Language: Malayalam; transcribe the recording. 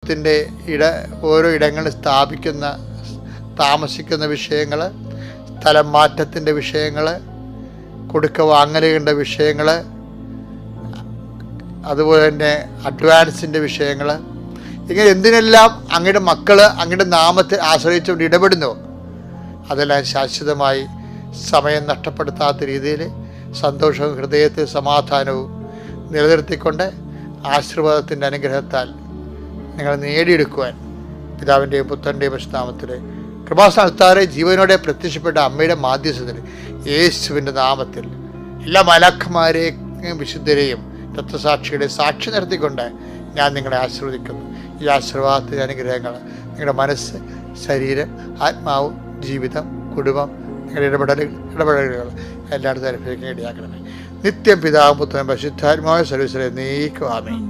കുടുംബത്തിൻ്റെ ഓരോ ഇടങ്ങളിൽ താമസിക്കുന്ന വിഷയങ്ങൾ, സ്ഥലം മാറ്റത്തിൻ്റെ വിഷയങ്ങൾ, കൊടുക്ക വാങ്ങലുകളുടെ വിഷയങ്ങൾ, അതുപോലെ തന്നെ അഡ്വാൻസിൻ്റെ വിഷയങ്ങൾ, ഇങ്ങനെ എന്തിനെല്ലാം അങ്ങയുടെ മക്കൾ അങ്ങയുടെ നാമത്തെ ആശ്രയിച്ചുകൊണ്ട് ഇടപെടുന്നു, അതെല്ലാം ശാശ്വതമായി സമയം നഷ്ടപ്പെടുത്താത്ത രീതിയിൽ സന്തോഷവും ഹൃദയത്തിൽ സമാധാനവും നിലനിർത്തിക്കൊണ്ട് ആശീർവാദത്തിൻ്റെ അനുഗ്രഹത്താൽ നിങ്ങൾ നേടിയെടുക്കുവാൻ പിതാവിൻ്റെയും പുത്രൻ്റെയും പരിശുദ്ധനാമത്തിൽ കൃപാസ്ഥാനത്താറെ ജീവനോടെ പ്രത്യക്ഷപ്പെട്ട അമ്മയുടെ മാധ്യസ്ഥത്തിൽ യേശുവിൻ്റെ നാമത്തിൽ എല്ലാ മാലാഖമാരെയും വിശുദ്ധരെയും രക്തസാക്ഷികളെ സാക്ഷി നിർത്തിക്കൊണ്ട് ഞാൻ നിങ്ങളെ ആശീർവദിക്കുന്നു. ഈ ആശീർവാദത്തിൻ്റെ അനുഗ്രഹങ്ങൾ നിങ്ങളുടെ മനസ്സ്, ശരീരം, ആത്മാവും, ജീവിതം, കുടുംബം, നിങ്ങളുടെ ഇടപെടലുകൾ എല്ലായിടത്തും അനുഭവിക്കാൻ ഇടയാക്കണമേ. നിത്യം പിതാവും പുത്രനും പരിശുദ്ധാത്മാവായ സർവീസിലെ നീക്കും ആമേൻ.